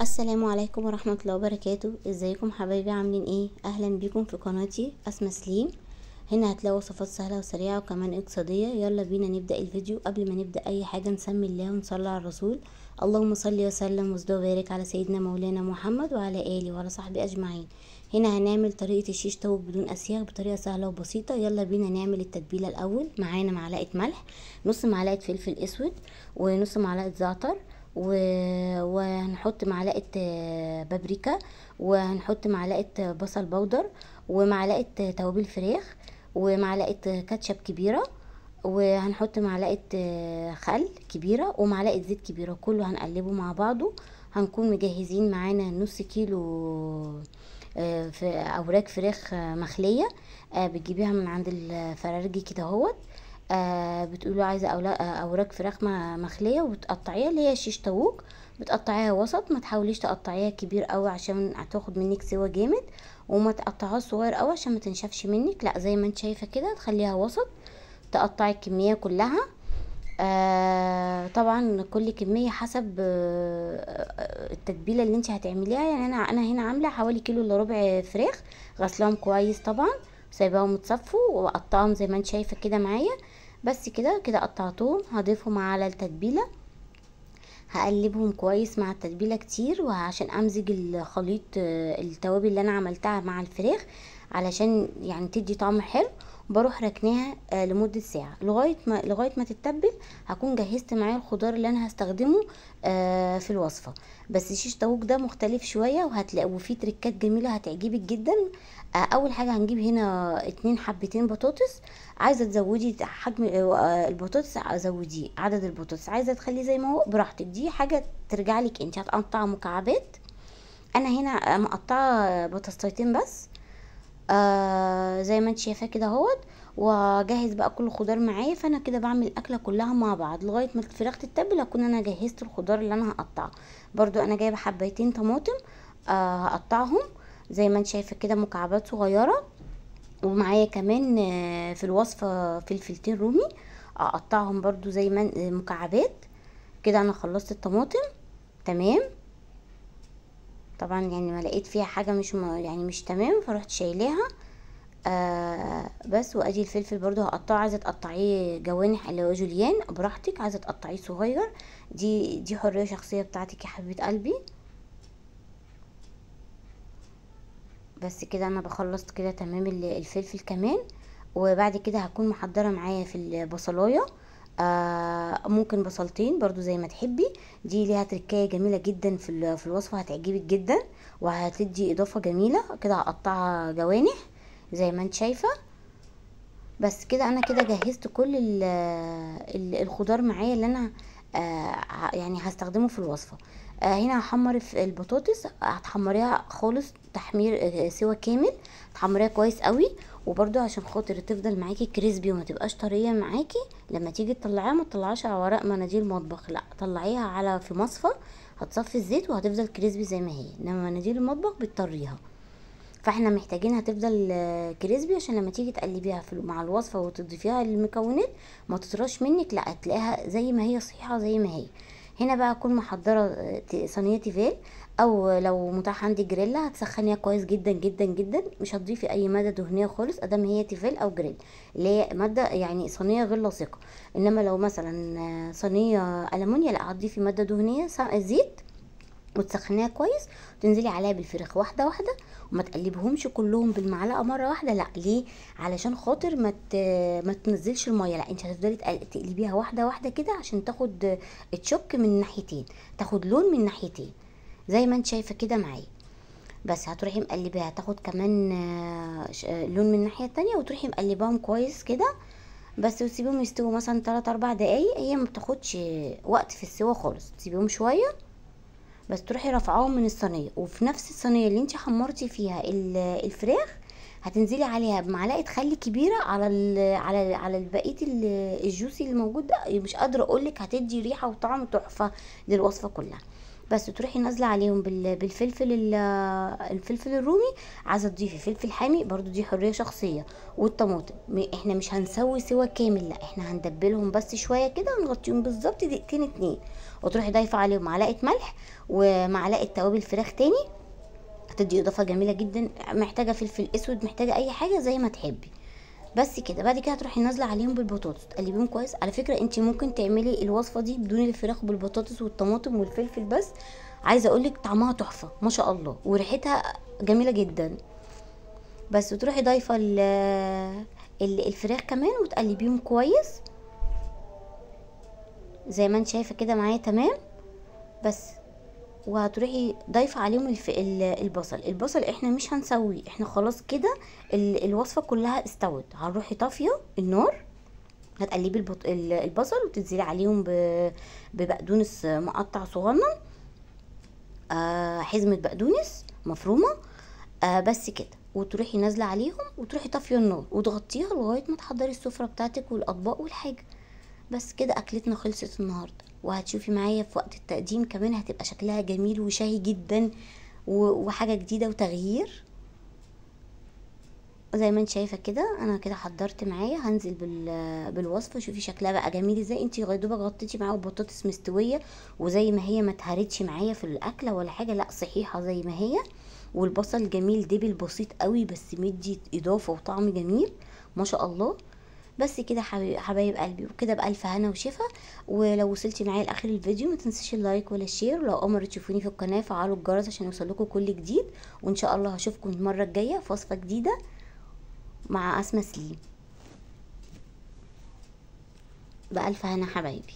السلام عليكم ورحمة الله وبركاته. ازيكم حبايبي؟ عاملين ايه؟ اهلا بيكم في قناتي اسماء سليم. هنا هتلاقوا وصفات سهلة وسريعة وكمان اقتصادية. يلا بينا نبدأ الفيديو. قبل ما نبدأ اي حاجة نسمي الله ونصلي على الرسول. اللهم صل وسلم وزد وبارك على سيدنا مولانا محمد وعلى اله وعلى صحبه اجمعين. هنا هنعمل طريقة الشيش طاووق بدون اسياخ بطريقة سهلة وبسيطة. يلا بينا نعمل التتبيلة الاول. معانا معلقة ملح، نص معلقة فلفل اسود، ونص معلقة زعتر، وهنحط معلقة بابريكا، وهنحط معلقة بصل بودر، ومعلقة توابل فراخ، ومعلقة كاتشب كبيرة، وهنحط معلقة خل كبيرة، ومعلقة زيت كبيرة. كله هنقلبه مع بعضه. هنكون مجهزين معانا نص كيلو في اوراق فراخ مخلية. بتجيبيها من عند الفرارجي كده اهوت. بتقولوا عايزه اوراق فراخ مخليه، وبتقطعيها اللي هي شيش طاووق. بتقطعيها وسط، ما تحاوليش تقطعيها كبير قوي عشان هتاخد منك سوا جامد، وما تقطعهاش صغير قوي عشان ما تنشفش منك. لا، زي ما انت شايفه كده تخليها وسط. تقطعي الكميه كلها. طبعا كل كميه حسب التتبيله اللي انت هتعمليها. يعني انا هنا عامله حوالي كيلو الا ربع فراخ، غسلاهم كويس طبعا، سايباهم متصفوا، واقطعهم زي ما انت شايفه كده معايا. بس كده قطعتهم. هضيفهم على التتبيله، هقلبهم كويس مع التتبيله كتير، وعشان امزج الخليط التوابل اللي انا عملتها مع الفراخ علشان يعني تدي طعم حلو. بروح ركناها لمده ساعه لغايه ما تتبل. هكون جهزت معايا الخضار اللي انا هستخدمه في الوصفه. بس الشيش طاووق ده مختلف شويه، وهتلاقوا فيه تريكات جميله هتعجبك جدا. اول حاجه هنجيب هنا 2 حبتين بطاطس. عايزه تزودي حجم البطاطس زوديه، عدد البطاطس عايزه تخليه زي ما هو براحتك. دي حاجه ترجع لك انت. هتقطعها مكعبات. انا هنا مقطعه بطاطسيتين بس، زي ما انت شايفاه كده اهوت. واجهز بقى كل خضار معايا. فانا كده بعمل الاكله كلها مع بعض لغايه ما الفراخ تتبل. اكون انا جهزت الخضار اللي انا هقطعه. برضو انا جايبه حبايتين طماطم، هقطعهم زي ما انت شايفه كده مكعبات صغيره. ومعايا كمان في الوصفه فلفلتين رومي، اقطعهم برضو زي ما مكعبات. كده انا خلصت الطماطم تمام. طبعا يعني ما لقيت فيها حاجه مش تمام، فروحت شايلاها. بس. وادي الفلفل برضو هقطعه. عايزه تقطعيه جوانح اللي هو جوليان براحتك، عايزه تقطعيه صغير، دي حريه شخصيه بتاعتك يا حبيبه قلبي. بس كده انا بخلص كده تمام الفلفل كمان. وبعد كده هكون محضره معايا في البصلايه. ممكن بصلتين برضو زي ما تحبي. دي ليها تركية جميلة جدا في الوصفة، هتعجبك جدا وهتدي اضافة جميلة. كده هقطعها جوانح زي ما انت شايفة. بس كده انا كده جهزت كل الخضار معايا اللي انا يعني هستخدمه في الوصفة. هنا هحمر في البطاطس. هتحمريها خالص تحمير سوا كامل. تحمريها كويس قوي، وبرده عشان خاطر تفضل معاكي كريسبي وما تبقاش طريه معاكي. لما تيجي تطلعيها ما تطلعيش على ورق مناديل مطبخ، لا طلعيها على في مصفى. هتصفي الزيت وهتفضل كريسبي زي ما هي، انما مناديل المطبخ بتطريها. فاحنا محتاجينها تفضل كريسبي عشان لما تيجي تقلبيها مع الوصفه وتضيفيها للمكونات ما تطراش منك، لا تلاقيها زي ما هي صحيحه زي ما هي. هنا بقى اكون محضره صينيه تيفال، او لو متاح عندي جريلا هتسخنيها كويس جدا جدا جدا. مش هتضيفي اي ماده دهنيه خالص ادام هي تيفال او جريل، اللي هي ماده يعني صينيه غير لاصقه. انما لو مثلا صينيه المونيا لا، هتضيفي ماده دهنيه زيت وتسخنيها كويس. وتنزلي عليها بالفراخ واحده واحده، وما تقلبهمش كلهم بالمعلقه مره واحده. لا، ليه؟ علشان خاطر ما تنزلش الميه. لا، انت هتفضلي تقلبيها واحده واحده كده عشان تاخد تشك من ناحيتين، تاخد لون من ناحيتين زي ما انت شايفه كده معايا. بس هتروحي مقلباها تاخد كمان لون من الناحيه التانية، وتروحي مقلباهم كويس كده. بس وتسيبيهم يستووا مثلا 3 4 دقايق. هي ما بتاخدش وقت في السوا خالص، تسيبيهم شويه بس. تروحي رافعاهم من الصينيه، وفي نفس الصينيه اللي انت حمرتي فيها الفراخ هتنزلي عليها بمعلقه خل كبيره على بقيه الجوسي اللي موجود ده. مش قادره اقولك، هتدي ريحه وطعم تحفه للوصفه كلها. بس تروحي نازله عليهم بالفلفل الفلفل الرومي. عايزه تضيفي فلفل حامي برضو دي حريه شخصيه. والطماطم احنا مش هنسوي سوا كامل، لا احنا هندبلهم بس شويه كده ونغطيهم بالظبط دقيقتين اتنين. وتروحي ضايفه عليهم معلقه ملح ومعلقه توابل فراخ تاني، هتدي اضافه جميله جدا. محتاجه فلفل اسود، محتاجه اي حاجه زي ما تحبي. بس كده بعد كده هتروحي نازله عليهم بالبطاطس، تقلبيهم كويس. على فكره انت ممكن تعملي الوصفه دي بدون الفراخ وبالبطاطس والطماطم والفلفل بس، عايزه اقولك طعمها تحفه ما شاء الله وريحتها جميله جدا. بس وتروحي ضايفه الفراخ كمان وتقلبيهم كويس زي ما انت شايفه كده معايا تمام. بس وهتروحي ضايفه عليهم البصل احنا مش هنسويه، احنا خلاص كده الوصفه كلها استوت. هنروحي طافيه النار، هتقلبي البصل وتنزلي عليهم ببقدونس مقطع صغنن، حزمه بقدونس مفرومه. بس كده وتروحي نازله عليهم وتروحي طافيه النار وتغطيها لغايه ما تحضري السفره بتاعتك والاطباق والحاجه. بس كده اكلتنا خلصت النهارده. وهتشوفي معايا في وقت التقديم كمان هتبقى شكلها جميل وشهي جدا وحاجه جديده وتغيير. زي ما انت شايفه كده انا كده حضرت معايا، هنزل بالوصفه. شوفي شكلها بقى جميل ازاي، انت لغايه دوبك غطيتي معاها بطاطس مستويه وزي ما هي، ما اتهرتش معايا في الاكله ولا حاجه، لا صحيحه زي ما هي. والبصل جميل دبل بسيط قوي بس مدي اضافه وطعم جميل ما شاء الله. بس كده حبايب قلبي، وكده بألف هنا وشفا. ولو وصلتي معايا لاخر الفيديو ما تنسيش اللايك ولا الشير، ولو اول مره تشوفوني في القناه فعلوا الجرس عشان يوصلكوا كل جديد. وان شاء الله هشوفكم المره الجايه في وصفه جديده مع أسماء سليم. بألف هنا حبايبي.